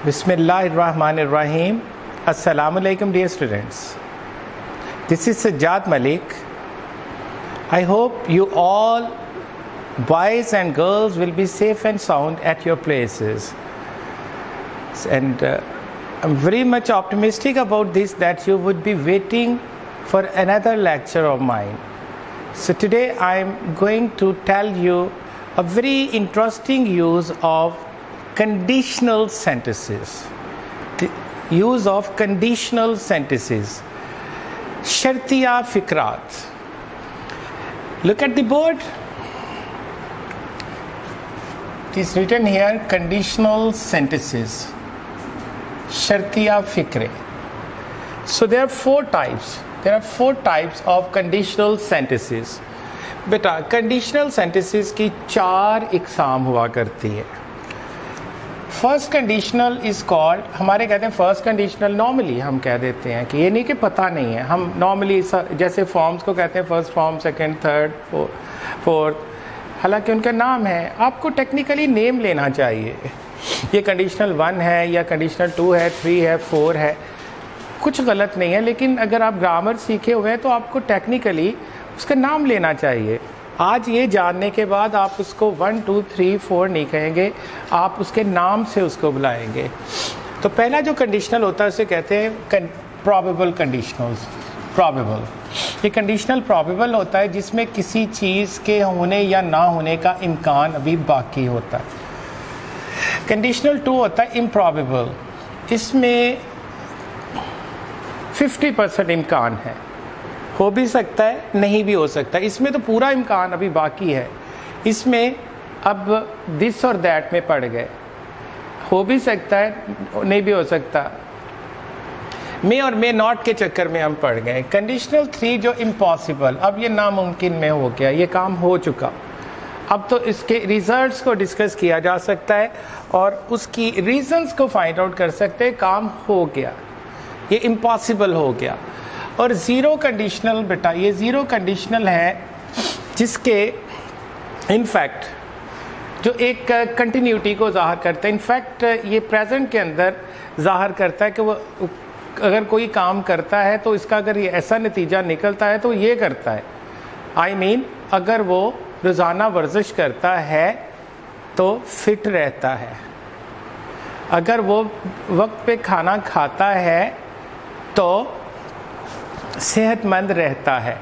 Bismillahirrahmanirrahim. Assalamu alaikum dear students. This is Sajjad Malik. I hope you all, boys and girls, will be safe and sound at your places. And I'm very much optimistic about this, that you would be waiting for another lecture of mine. So today I'm going to tell you a very interesting use of conditional sentences. The use of conditional sentences. Shartiya fikrat. Look at the board. It is written here, conditional sentences. Shartiya fikre. So there are four types. There are four types of conditional sentences. बेटा conditional sentences की चार इकसाम हुआ करती है. First conditional is called, हमारे कहते हैं first conditional, normally हम कह देते हैं कि ये नहीं कि पता नहीं है, हम नॉर्मली जैसे फॉर्म्स को कहते हैं first form, second, third, fourth, हालांकि उनका नाम है, आपको टेक्निकली नेम लेना चाहिए. ये कंडीशनल 1 है या कंडीशनल 2 है, 3 है, 4 है, कुछ गलत नहीं है, लेकिन अगर आप ग्रामर सीखे हुए हैं तो आपको टेक्निकली उसका नाम लेना चाहिए. आज ये जानने के बाद आप उसको 1, 2, 3, 4 नहीं कहेंगे, आप उसके नाम से उसको बुलाएंगे. तो पहला जो कंडीशनल होता है उसे कहते हैं प्रॉबेबल कंडीशनल्स. प्रॉबेबल, ये कंडीशनल प्रॉबेबल होता है जिसमें किसी चीज़ के होने या ना होने का इम्कान अभी बाकी होता है. कंडीशनल 2 होता है इम्प्रॉबेबल, इसमें 50% इम्कान है, हो भी सकता है, नहीं भी हो सकता. इसमें तो पूरा इम्कान अभी बाकी है, इसमें अब दिस और दैट में पड़ गए, हो भी सकता है, नहीं भी हो सकता, मे और मे नॉट के चक्कर में हम पड़ गए. कंडीशनल 3 जो इम्पॉसिबल, अब ये नामुमकिन में हो गया, ये काम हो चुका, अब तो इसके रिजल्ट्स को डिस्कस किया जा सकता है और उसकी रीजंस को फाइंड आउट कर सकते हैं, काम हो गया, ये इम्पॉसिबल हो गया. और ज़ीरो कंडीशनल, बेटा ये ज़ीरो कंडीशनल है जिसके इनफैक्ट जो एक कंटिन्यूटी को ज़ाहिर करता है. इनफैक्ट ये प्रेजेंट के अंदर ज़ाहिर करता है कि वो अगर कोई काम करता है तो इसका अगर ये ऐसा नतीजा निकलता है तो ये करता है. आई मीन अगर वो रोज़ाना वर्जिश करता है तो फिट रहता है, अगर वो वक्त पे खाना खाता है तो सेहतमंद रहता है.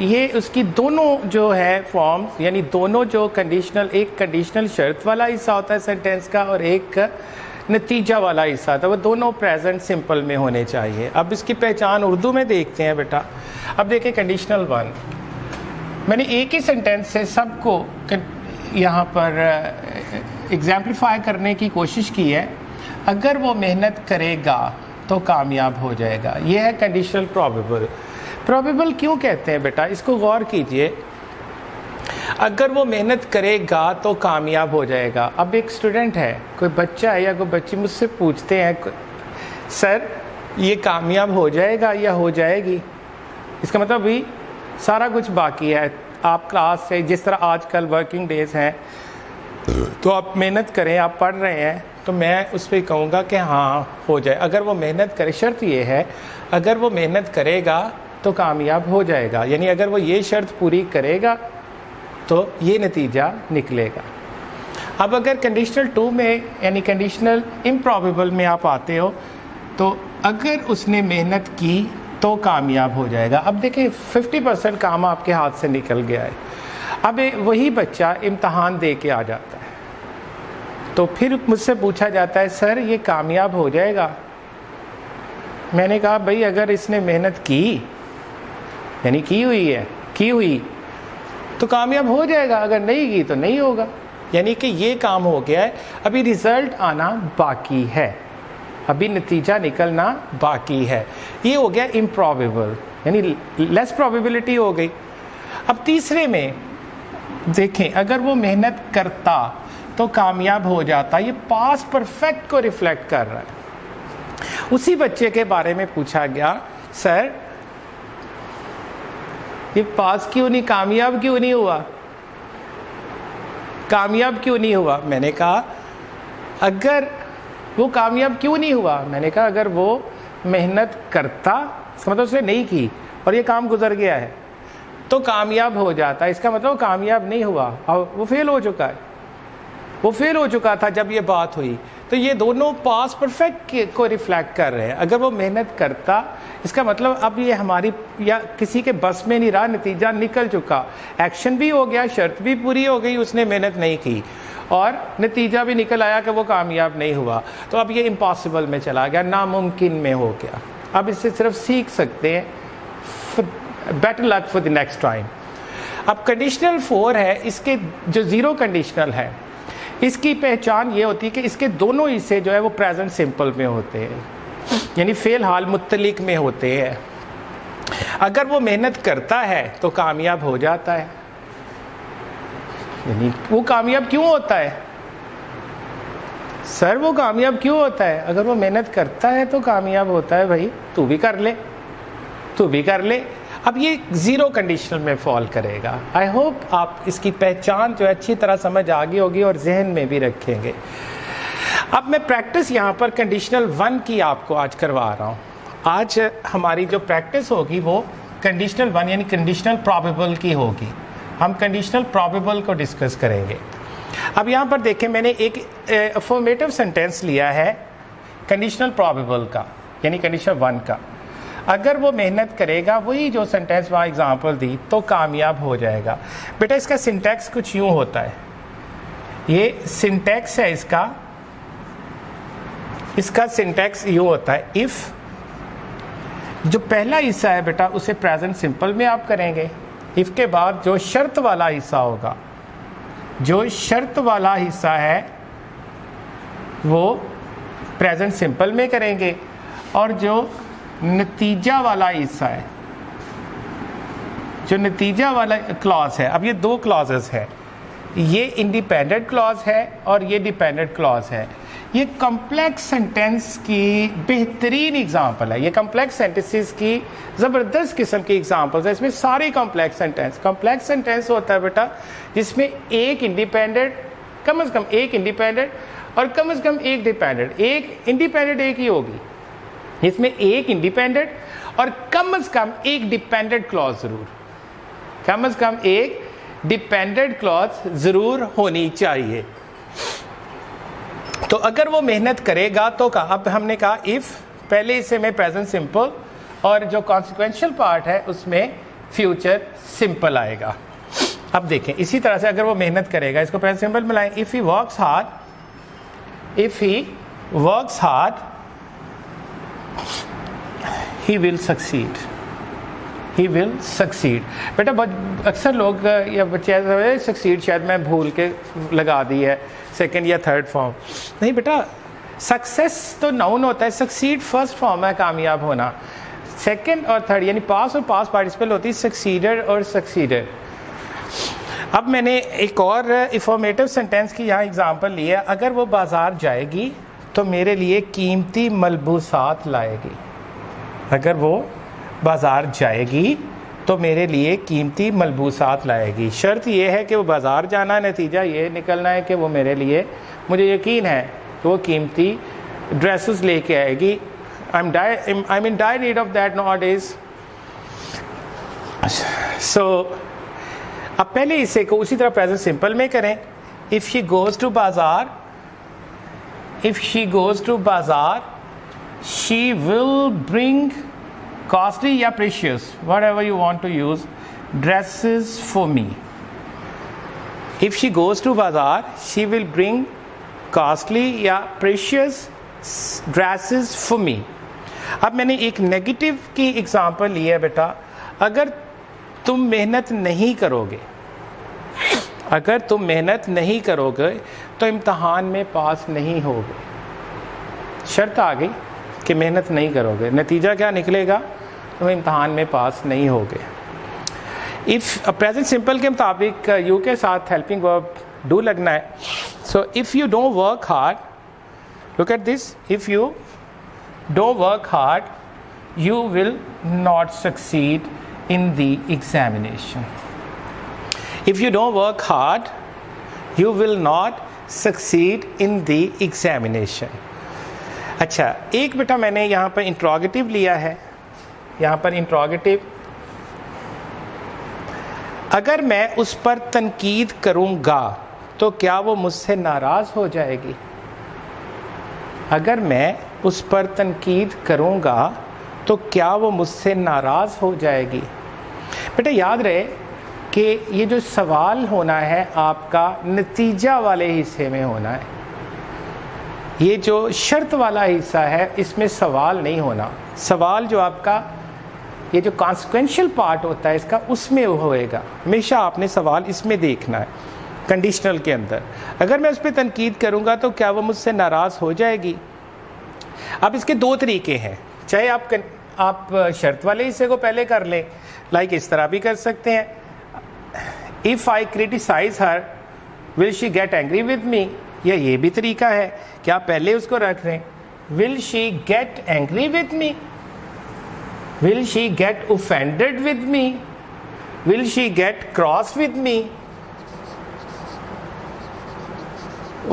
ये उसकी दोनों जो है फॉर्म्स, यानी दोनों जो कंडीशनल, एक कंडीशनल शर्त वाला हिस्सा होता है सेंटेंस का और एक नतीजा वाला हिस्सा होता है, वो दोनों प्रेजेंट सिंपल में होने चाहिए. अब इसकी पहचान उर्दू में देखते हैं बेटा. अब देखिए कंडीशनल 1, मैंने एक ही सेंटेंस से सबको यहाँ पर एग्जाम्पलीफाई करने की कोशिश की है. अगर वो मेहनत करेगा तो कामयाब हो जाएगा, ये है कंडीशनल प्रॉबेबल. प्रॉबेबल क्यों कहते हैं बेटा, इसको गौर कीजिए. अगर वो मेहनत करेगा तो कामयाब हो जाएगा. अब एक स्टूडेंट है, कोई बच्चा है या कोई बच्ची मुझसे पूछते हैं, सर ये कामयाब हो जाएगा या हो जाएगी, इसका मतलब अभी सारा कुछ बाकी है. आप क्लास से, जिस तरह आजकल वर्किंग डेज हैं, तो आप मेहनत करें, आप पढ़ रहे हैं, तो मैं उस पर कहूँगा कि हाँ हो जाए. अगर वो मेहनत करे, शर्त ये है, अगर वो मेहनत करेगा तो कामयाब हो जाएगा, यानी अगर वो ये शर्त पूरी करेगा तो ये नतीजा निकलेगा. अब अगर कंडीशनल 2 में, यानी कंडीशनल इम्प्रॉबेबल में आप आते हो, तो अगर उसने मेहनत की तो कामयाब हो जाएगा. अब देखिए 50% काम आपके हाथ से निकल गया है. अब वही बच्चा इम्तहान दे के आ जाता है, तो फिर मुझसे पूछा जाता है, सर ये कामयाब हो जाएगा. मैंने कहा भाई अगर इसने मेहनत की, यानी की हुई तो कामयाब हो जाएगा, अगर नहीं की तो नहीं होगा. यानी कि ये काम हो गया है, अभी रिजल्ट आना बाकी है, अभी नतीजा निकलना बाकी है. ये हो गया इम्प्रॉबेबल, यानी लेस प्रोबेबिलिटी हो गई. अब तीसरे में देखें, अगर वो मेहनत करता तो कामयाब हो जाता, ये पास्ट परफेक्ट को रिफ्लेक्ट कर रहा है. उसी बच्चे के बारे में पूछा गया, सर ये पास क्यों नहीं, कामयाब क्यों नहीं हुआ, कामयाब क्यों नहीं हुआ? मैंने कहा अगर वो कामयाब क्यों नहीं हुआ? मैंने कहा अगर वो मेहनत करता, इसका मतलब उसने नहीं की और ये काम गुजर गया है, तो कामयाब हो जाता। इसका मतलब कामयाब नहीं हुआ और वो फेल हो चुका है। वो फेल हो चुका था जब ये बात हुई। तो ये दोनों पास परफेक्ट को रिफ्लेक्ट कर रहे हैं। अगर वो मेहनत करता, इसका मतलब अब ये हमारी या किसी के बस में नहीं रहा, नतीजा निकल चुका, एक्शन भी हो गया, शर्त भी पूरी हो गई, उसने मेहनत नहीं की और नतीजा भी निकल आया कि वो कामयाब नहीं हुआ। तो अब ये इम्पॉसिबल में चला गया, नामुमकिन में हो गया। अब इससे सिर्फ सीख सकते हैं, better luck for the next time. अब कंडीशनल 4 है, इसके जो जीरो कंडीशनल है, इसकी पहचान ये होती है कि इसके दोनों हिस्से जो है वो प्रेजेंट सिंपल में होते हैं, यानी फेल हाल मुत्तलिक में होते हैं। अगर वो मेहनत करता है तो कामयाब हो जाता है। यानी वो कामयाब क्यों होता है? सर वो कामयाब क्यों होता है? अगर वो मेहनत करता है तो कामयाब होता है। भाई तू भी कर ले, तू भी कर ले। अब ये जीरो कंडीशनल में फॉल करेगा। आई होप आप इसकी पहचान जो है अच्छी तरह समझ आ गई होगी और जहन में भी रखेंगे। अब मैं प्रैक्टिस यहाँ पर कंडीशनल 1 की आपको आज करवा रहा हूँ। आज हमारी जो प्रैक्टिस होगी वो कंडीशनल 1 यानी कंडीशनल प्रोबेबल की होगी। हम कंडीशनल प्रोबेबल को डिस्कस करेंगे। अब यहाँ पर देखें, मैंने एक अफर्मेटिव सेंटेंस लिया है कंडीशनल प्रोबेबल का, यानी कंडीशनल 1 का। अगर वो मेहनत करेगा, वही जो सेंटेंस वहाँ एग्जांपल दी, तो कामयाब हो जाएगा। बेटा इसका सिंटैक्स कुछ यूँ होता है, ये सिंटैक्स है इसका सिंटैक्स यूँ होता है। इफ़ जो पहला हिस्सा है बेटा उसे प्रेजेंट सिंपल में आप करेंगे। इफ़ के बाद जो शर्त वाला हिस्सा होगा, जो शर्त वाला हिस्सा है वो प्रेजेंट सिंपल में करेंगे, और जो नतीजा वाला हिस्सा है, जो नतीजा वाला क्लॉज है, अब ये दो क्लॉजेस है, ये इंडिपेंडेंट क्लॉज है और ये डिपेंडेंट क्लॉज है। ये कॉम्प्लेक्स सेंटेंस की बेहतरीन एग्जांपल है। ये कॉम्प्लेक्स सेंटेंसेस की ज़बरदस्त किस्म की एग्जांपल्स है। इसमें सारे कॉम्प्लेक्स सेंटेंस होता है बेटा जिसमें एक इंडिपेंडेंट, कम से कम एक इंडिपेंडेंट और कम से कम एक डिपेंडेंट, एक इंडिपेंडेंट एक ही होगी। इसमें एक इंडिपेंडेंट और कम से कम एक डिपेंडेंट क्लॉज जरूर, कम से कम एक डिपेंडेंट क्लॉज जरूर होनी चाहिए। तो अगर वो मेहनत करेगा तो कहा, अब हमने कहा इफ, पहले इसे में प्रेजेंट सिंपल और जो कॉन्सिक्वेंशियल पार्ट है उसमें फ्यूचर सिंपल आएगा। अब देखें इसी तरह से अगर वो मेहनत करेगा, इसको प्रेजेंट सिंपल में लाएं। If he works hard he will succeed। बेटा अक्सर लोग या बच्चे सक्सीड शायद मैं भूल के लगा दी है सेकंड या थर्ड फॉर्म। नहीं बेटा, सक्सेस तो नाउन होता है, सक्सीड फर्स्ट फॉर्म है कामयाब होना। सेकंड और थर्ड यानी पास और पास पार्टिसिपल होती है सक्सीडर और सक्सीडर। अब मैंने एक और इंफॉर्मेटिव सेंटेंस की यहाँ एग्जांपल ली है। अगर वो बाजार जाएगी तो मेरे लिए कीमती मलबूसात लाएगी। अगर वो बाजार जाएगी तो मेरे लिए कीमती मलबूसात लाएगी। शर्त यह है कि वो बाजार जाना है, नतीजा ये निकलना है कि वो मेरे लिए, मुझे यकीन है कि वो कीमती ड्रेसेस लेके आएगी। I am in dire need of that nowadays। सो अब पहले हिस्से को उसी तरह प्रेजेंट सिंपल में करें। इफ शी गोज टू बाजार she will bring costly या precious, whatever you want to use, dresses for me। If she goes to bazaar, she will bring costly या precious dresses for me। अब मैंने एक negative की example ली है बेटा। अगर तुम मेहनत नहीं करोगे तो इम्तहान में पास नहीं होगे। शर्त आ गई कि मेहनत नहीं करोगे, नतीजा क्या निकलेगा, तुम इम्तहान में पास नहीं होगे। इफ़ प्रेजेंट सिंपल के मुताबिक यू के साथ हेल्पिंग वर्ब डू लगना है। So if you don't work hard, look at this, if you don't work hard you will not succeed in the examination. If you don't work hard, you will not succeed in the examination. अच्छा, एक बेटा मैंने यहाँ पर interrogative लिया है, यहाँ पर इंट्रोगेटिव, अगर मैं उस पर तनकीद करूँगा तो क्या वो मुझसे नाराज़ हो जाएगी? अगर मैं उस पर तनकीद करूँगा तो क्या वो मुझसे नाराज़ हो जाएगी? बेटा याद रहे कि ये जो सवाल होना है आपका नतीजा वाले हिस्से में होना है। ये जो शर्त वाला हिस्सा है इसमें सवाल नहीं होना। सवाल जो आपका ये जो कॉन्सिक्वेंशियल पार्ट होता है इसका, उसमें होएगा। हमेशा आपने सवाल इसमें देखना है, कंडीशनल के अंदर। अगर मैं उस पर तनकीद करूँगा तो क्या वो मुझसे नाराज़ हो जाएगी? अब इसके दो तरीके हैं, चाहे आप शर्त वाले हिस्से को पहले कर लें, लाइक इस तरह भी कर सकते हैं, if I criticise her will she get angry with me, या ये भी तरीका है कि आप पहले उसको रख लें, will she get angry with me, will she get offended with me, will she gate cross with me.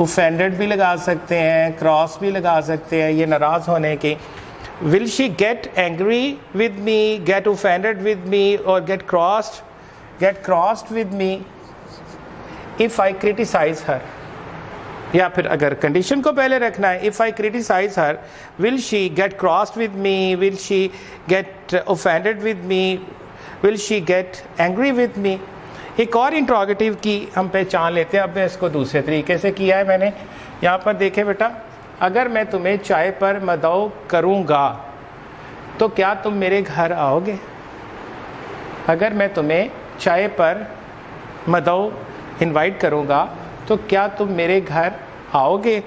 Offended भी लगा सकते हैं, क्रॉस भी लगा सकते हैं, ये नाराज़ होने की। Will she get angry with me, get offended with me, और get crossed with me if I criticise her. या फिर अगर कंडीशन को पहले रखना है, if I criticise her will she get crossed with me, will she get offended with me, will she get angry with me. एक और interrogative की हम पहचान लेते हैं। अब मैं इसको दूसरे तरीके से किया है मैंने। यहाँ पर देखें बेटा, अगर मैं तुम्हें चाय पर मदऊ करूँगा तो क्या तुम मेरे घर आओगे? अगर मैं तुम्हें चाय पर मदऊ इनवाइट करूँगा तो क्या तुम मेरे घर आओगे?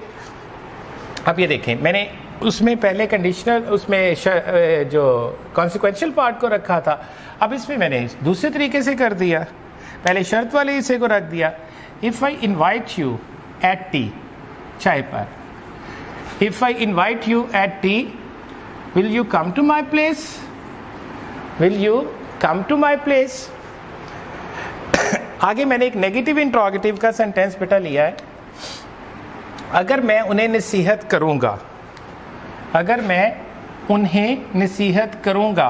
अब ये देखें, मैंने उसमें पहले कंडीशनल, उसमें जो कॉन्सिक्वेंशियल पार्ट को रखा था, अब इसमें मैंने दूसरे तरीके से कर दिया। पहले शर्त वाले हिस्से को रख दिया, if I invite you at tea, चाय पर, if I invite you at tea will you come to my place, will you come to my place. आगे मैंने एक नेगेटिव इंट्रोगेटिव का सेंटेंस बेटा लिया है, अगर मैं उन्हें नसीहत करूँगा, अगर मैं उन्हें नसीहत करूँगा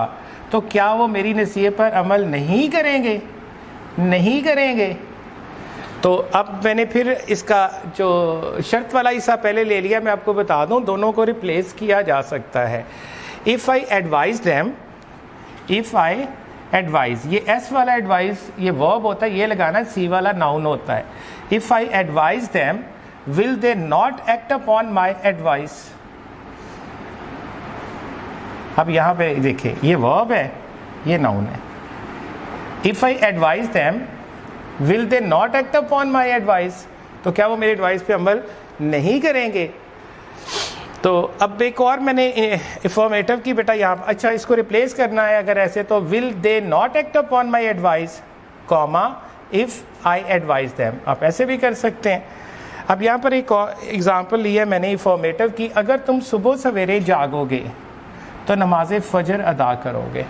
तो क्या वो मेरी नसीहत पर अमल नहीं करेंगे? नहीं करेंगे। तो अब मैंने फिर इसका जो शर्त वाला हिस्सा पहले ले लिया। मैं आपको बता दूं, दोनों को रिप्लेस किया जा सकता है। If I advise them, if I advise, ये एस वाला एडवाइज ये वर्ब होता है, ये लगाना सी वाला नाउन होता है। If I advise them will they not act upon my advice. अब यहाँ पे देखिए, ये वर्ब है, ये नाउन है। If I advise them will they not act upon my advice, तो क्या वो मेरे एडवाइस पे अमल नहीं करेंगे? तो अब एक और मैंने इन्फॉर्मेटिव की बेटा यहाँ, अच्छा इसको रिप्लेस करना है अगर ऐसे, तो will they not act upon my advice, comma if I advise them. आप ऐसे भी कर सकते हैं। अब यहाँ पर एक और एग्जाम्पल लिया मैंने इन्फॉर्मेटिव की, अगर तुम सुबह सवेरे जागोगे तो नमाज फ़जर अदा करोगे।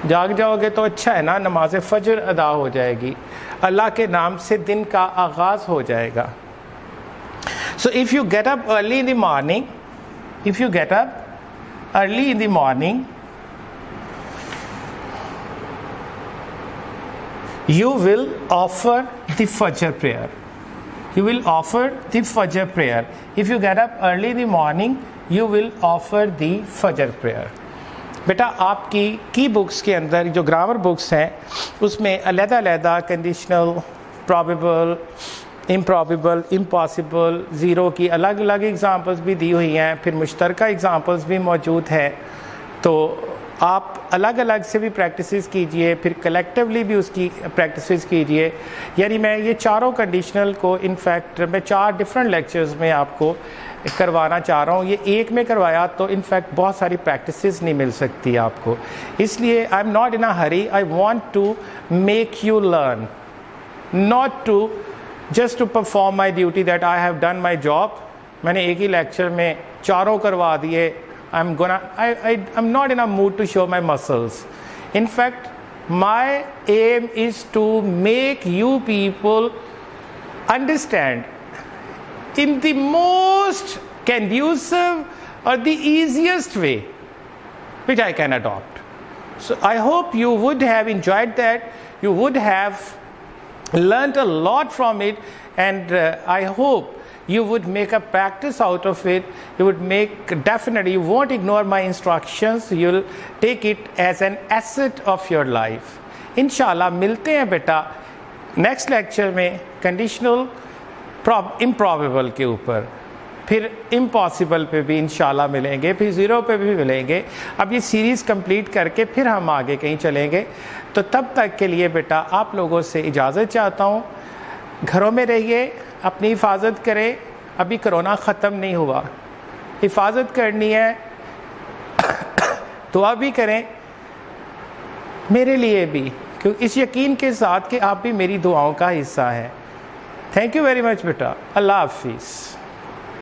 जाग जाओगे तो अच्छा है ना, नमाज फ़जर अदा हो जाएगी, अल्लाह के नाम से दिन का आगाज़ हो जाएगा। So if you get up early in the morning, if you get up early in the morning, you will offer the Fajr prayer. You will offer the Fajr prayer. If you get up early in the morning, you will offer the Fajr prayer. बेटा आपकी की books के अंदर जो grammar books हैं उसमें अलग-अलग conditional, probable, improbable, impossible, zero की अलग अलग एग्ज़ाम्पल्स भी दी हुई हैं, फिर मुश्तरका एग्ज़ाम्पल्स भी मौजूद है। तो आप अलग अलग से भी प्रैक्टिसेस कीजिए, फिर कलेक्टिवली भी उसकी प्रैक्टिसेस कीजिए। यानी मैं ये चारों कंडीशनल को इनफैक्ट मैं 4 डिफरेंट लेक्चर्स में आपको करवाना चाह रहा हूँ। ये एक में करवाया तो इनफैक्ट बहुत सारी प्रैक्टिसेस नहीं मिल सकती आपको, इसलिए I am not in a hurry, I want to make you learn, not to just to perform my duty that I have done my job. मैंने एक ही लेक्चर में चारों करवा दिए। I'm not in a mood to show my muscles. In fact, my aim is to make you people understand in the most conducive or the easiest way which I can adopt. So I hope you would have enjoyed that, you would have learned a lot from it, and I hope you would make a practice out of it. You would make, definitely you won't ignore my instructions, you'll take it as an asset of your life. इंशाल्लाह मिलते हैं बेटा next lecture में conditional improbable के ऊपर, फिर impossible पे भी इंशाल्लाह मिलेंगे, फिर ज़ीरो पे भी मिलेंगे। अब ये सीरीज़ कंप्लीट करके फिर हम आगे कहीं चलेंगे। तो तब तक के लिए बेटा आप लोगों से इजाज़त चाहता हूँ। घरों में रहिए, अपनी हिफाजत करें, अभी कोरोना ख़त्म नहीं हुआ, हिफाजत करनी है, दुआ भी करें मेरे लिए भी, क्योंकि इस यकीन के साथ कि आप भी मेरी दुआओं का हिस्सा हैं। थैंक यू वेरी मच बेटा, अल्लाह हाफिज़।